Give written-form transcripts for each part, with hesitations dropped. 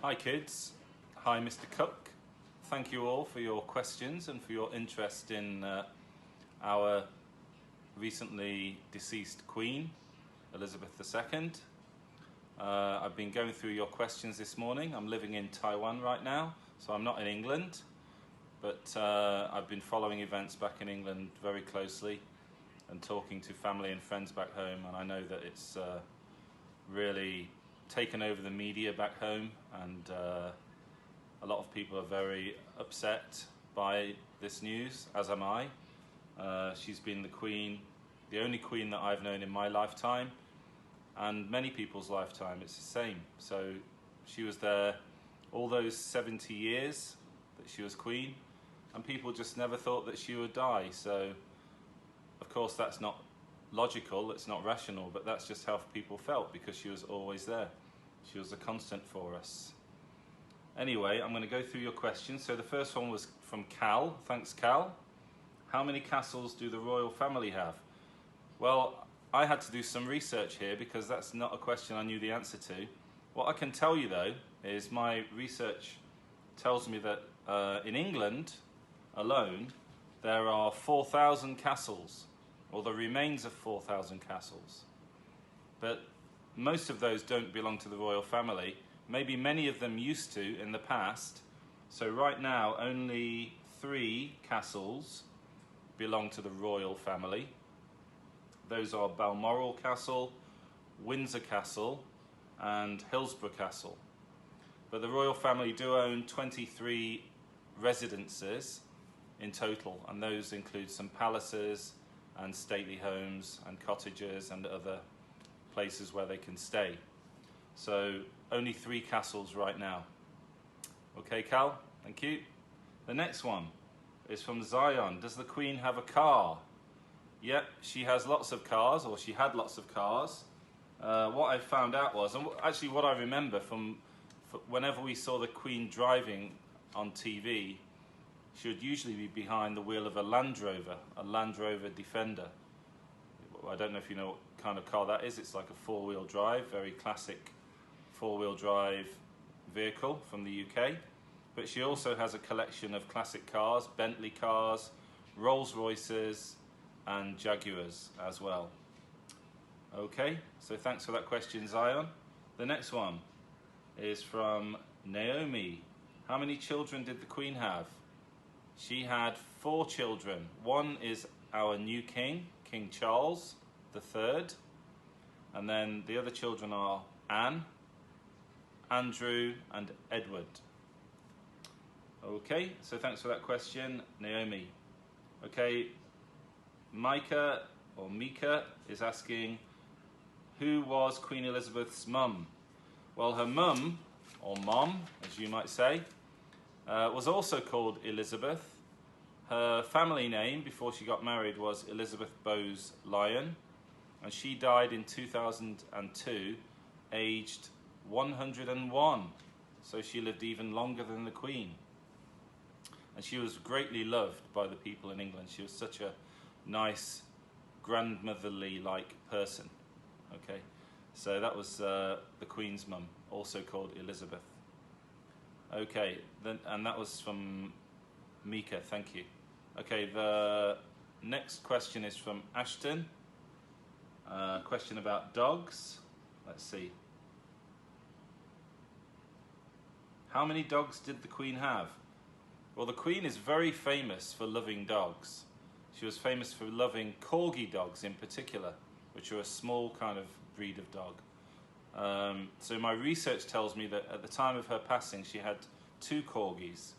Hi kids, hi Mr. Cook. Thank you all for your questions and for your interest in our recently deceased Queen, Elizabeth II. I've been going through your questions this morning. I'm living in Taiwan right now, so I'm not in England, but I've been following events back in England very closely and talking to family and friends back home, and I know that it's really taken over the media back home, and a lot of people are very upset by this news, as am I. She's been the Queen, the only Queen that I've known in my lifetime, and many people's lifetime. It's the same. So she was there all those 70 years that she was Queen, and people just never thought that she would die. So of course that's not logical, it's not rational, but that's just how people felt, because she was always there. She was a constant for us. Anyway, I'm going to go through your questions. So the first one was from Cal. Thanks, Cal. How many castles do the royal family have? Well, I had to do some research here because that's not a question I knew the answer to. What I can tell you though is my research tells me that in England alone there are 4,000 castles, or the remains of 4,000 castles. But most of those don't belong to the royal family. Maybe many of them used to in the past. So right now only 3 castles belong to the royal family. Those are Balmoral Castle, Windsor Castle and Hillsborough Castle. But the royal family do own 23 residences in total, and those include some palaces and stately homes and cottages and other places where they can stay. So only 3 castles right now. Okay, Cal, thank you. The next one is from Zion. Does the Queen have a car? Yep, she has lots of cars, or she had lots of cars. What I found out was, and actually what I remember from whenever we saw the Queen driving on TV, she would usually be behind the wheel of a Land Rover Defender. I don't know if you know what kind of car that is. It's like a 4-wheel drive, very classic 4-wheel drive vehicle from the UK. But she also has a collection of classic cars, Bentley cars, Rolls Royces and Jaguars as well. Okay, so thanks for that question, Zion. The next one is from Naomi. How many children did the Queen have? She had 4 children. One is our new king, King Charles III, and then the other children are Anne, Andrew and Edward. Okay, so thanks for that question, Naomi. Okay, Mika is asking, who was Queen Elizabeth's mum? Well, her mum, or mom as you might say, was also called Elizabeth. Her family name before she got married was Elizabeth Bowes-Lyon, and she died in 2002, aged 101. So she lived even longer than the Queen. And she was greatly loved by the people in England. She was such a nice, grandmotherly-like person. Okay, so that was the Queen's mum, also called Elizabeth. Okay, and that was from Mika, thank you. Okay, the next question is from Ashton. Question about dogs. Let's see. How many dogs did the Queen have? Well, the Queen is very famous for loving dogs. She was famous for loving corgi dogs in particular, which are a small kind of breed of dog. So my research tells me that at the time of her passing she had 2 corgis,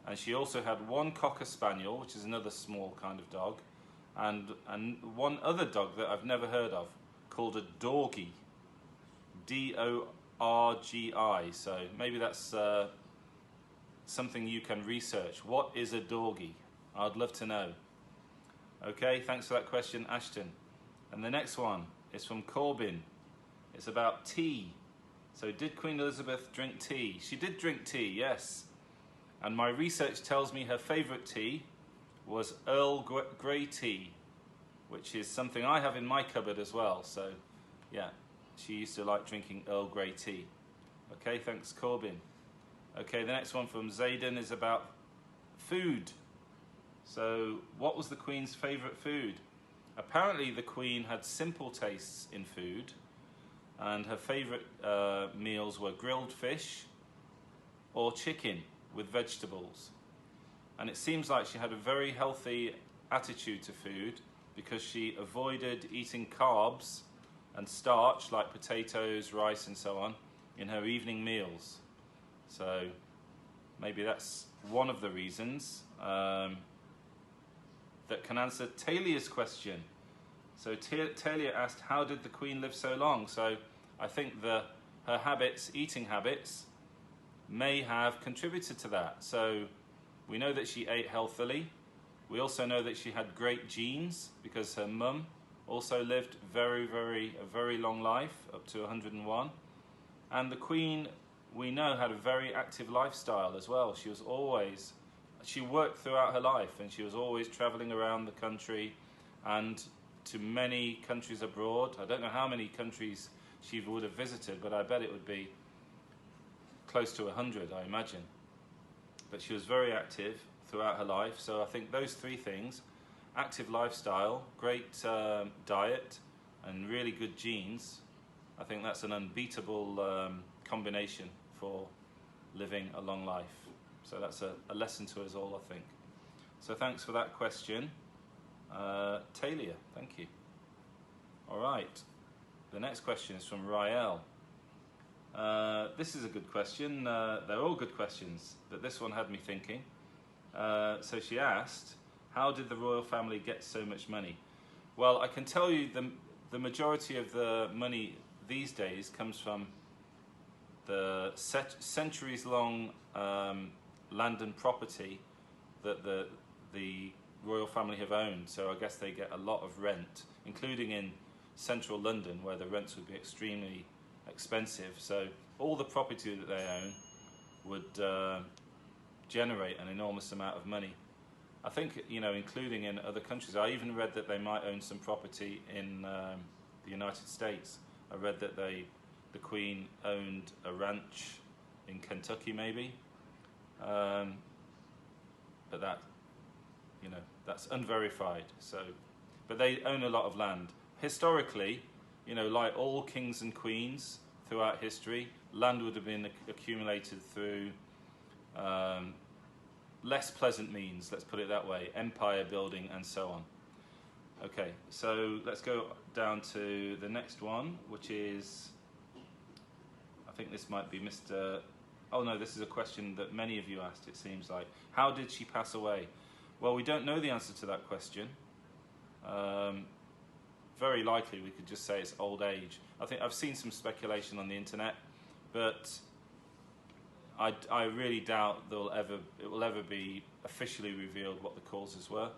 and she also had 1 cocker spaniel, which is another small kind of dog, and one other dog that I've never heard of called a dorgi, D-O-R-G-I. So maybe that's something you can research. What is a dorgi? I'd love to know. Okay, thanks for that question, Ashton. And the next one is from Corbin. It's about tea. So did Queen Elizabeth drink tea? She did drink tea, yes. And my research tells me her favourite tea was Earl Grey tea, which is something I have in my cupboard as well. So yeah, she used to like drinking Earl Grey tea. Okay, thanks, Corbin. Okay, the next one from Zayden is about food. So, what was the Queen's favourite food? Apparently, the Queen had simple tastes in food, and her favourite meals were grilled fish or chicken with vegetables. And it seems like she had a very healthy attitude to food because she avoided eating carbs and starch like potatoes, rice, and so on in her evening meals. So maybe that's one of the reasons that can answer Talia's question. So Talia asked, how did the Queen live so long? So I think her habits, eating habits, may have contributed to that. So we know that she ate healthily. We also know that she had great genes because her mum also lived a very long life, up to 101. And the Queen, we know, had a very active lifestyle as well. She worked throughout her life, and she was always traveling around the country and to many countries abroad. I don't know how many countries she would have visited, but I bet it would be close to 100, I imagine. But she was very active throughout her life. So I think those three things, active lifestyle, great diet, and really good genes, I think that's an unbeatable combination for living a long life. So that's a lesson to us all, I think. So thanks for that question, Talia. Thank you. All right. The next question is from Rael. This is a good question. They're all good questions, but this one had me thinking. So she asked, how did the royal family get so much money? Well, I can tell you the majority of the money these days comes from the centuries-long land and property that the royal family have owned. So I guess they get a lot of rent, including in central London, where the rents would be extremely expensive. So all the property that they own would generate an enormous amount of money. I think, including in other countries. I even read that they might own some property in the United States. I read that the Queen owned a ranch in Kentucky, maybe. But that's unverified. But they own a lot of land. Historically, like all kings and queens throughout history, land would have been accumulated through less pleasant means, let's put it that way, empire building and so on. Okay, so let's go down to the next one, which is, I think this might be Mr. Oh no, this is a question that many of you asked, it seems like. How did she pass away? Well, we don't know the answer to that question. Very likely we could just say it's old age. I think I've seen some speculation on the internet, but I really doubt it will ever be officially revealed what the causes were.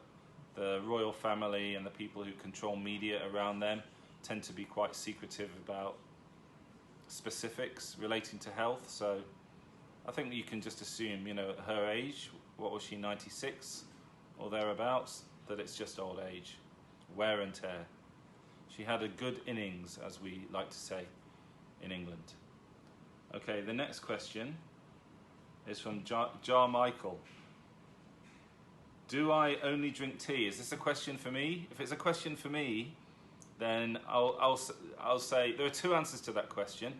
The royal family and the people who control media around them tend to be quite secretive about specifics relating to health. So I think you can just assume, at her age, what was she, 96 or thereabouts, that it's just old age, wear and tear. She had a good innings, as we like to say in England. Okay, the next question is from Jar Michael. Do I only drink tea? Is this a question for me? If it's a question for me, then I'll say there are two answers to that question.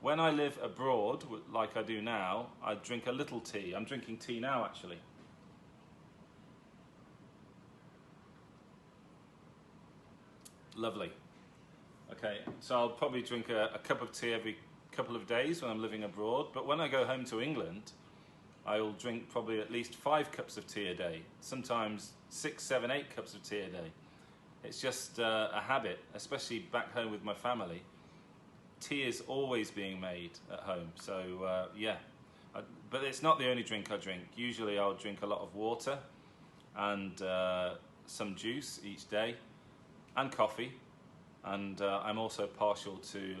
When I live abroad, like I do now, I drink a little tea. I'm drinking tea now, actually. Lovely. Okay, so I'll probably drink a cup of tea every couple of days when I'm living abroad. But when I go home to England, I'll drink probably at least 5 cups of tea a day, sometimes 6, 7, 8 cups of tea a day. It's just a habit, especially back home with my family. Tea is always being made at home, so yeah. But it's not the only drink I drink. Usually I'll drink a lot of water and some juice each day, and coffee. And I'm also partial to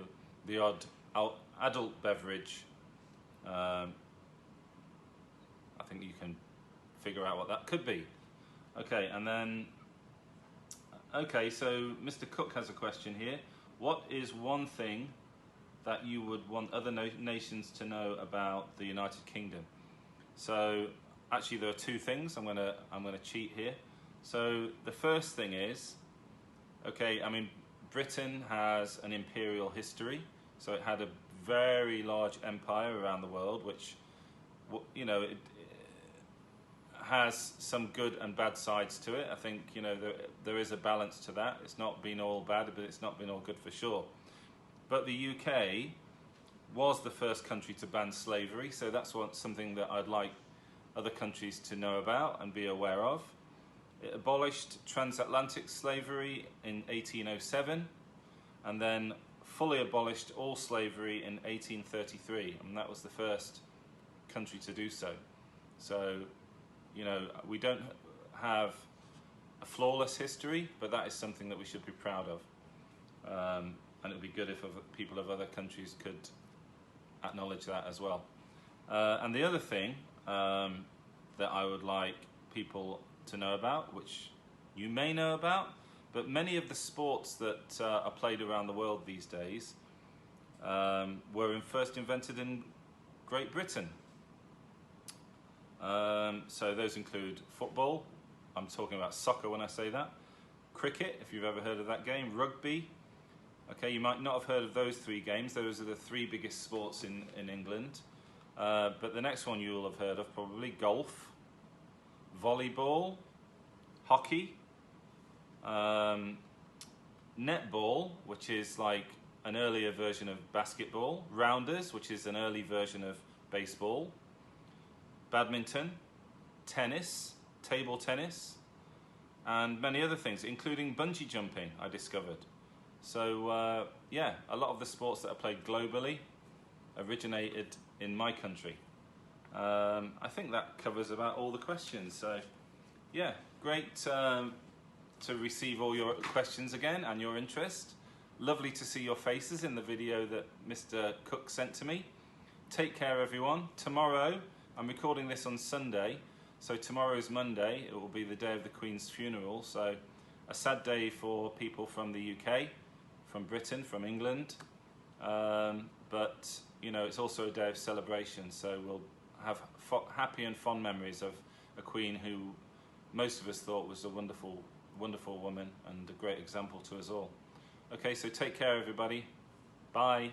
the odd adult beverage. I think you can figure out what that could be. Okay, and then, so Mr. Cook has a question here. What is one thing that you would want other nations to know about the United Kingdom. So actually there are two things. I'm gonna cheat here. So the first thing is, okay, I mean, Britain has an imperial history, so it had a very large empire around the world, which, you know, it has some good and bad sides to it. I think, you know, there is a balance to that. It's not been all bad, but it's not been all good for sure. But the UK was the first country to ban slavery, so that's something that I'd like other countries to know about and be aware of. It abolished transatlantic slavery in 1807, and then fully abolished all slavery in 1833, and that was the first country to do so. So, you know, we don't have a flawless history, but that is something that we should be proud of. And it would be good if people of other countries could acknowledge that as well. And the other thing that I would like people to know about, which you may know about, but many of the sports that are played around the world these days were first invented in Great Britain. So those include football, I'm talking about soccer when I say that, cricket, if you've ever heard of that game, rugby. Okay, you might not have heard of those three games. Those are the three biggest sports in England. But the next one you'll have heard of probably, golf, volleyball, hockey, netball, which is like an earlier version of basketball, rounders, which is an early version of baseball, badminton, tennis, table tennis, and many other things, including bungee jumping, I discovered. So yeah, a lot of the sports that are played globally originated in my country. I think that covers about all the questions. So yeah, great to receive all your questions again and your interest. Lovely to see your faces in the video that Mr. Cook sent to me. Take care, everyone. Tomorrow, I'm recording this on Sunday, so tomorrow is Monday. It will be the day of the Queen's funeral, so a sad day for people from the UK, from Britain, from England, but you know, it's also a day of celebration, so we'll have happy and fond memories of a Queen who most of us thought was a wonderful, wonderful woman and a great example to us all. Okay, so take care, everybody. Bye.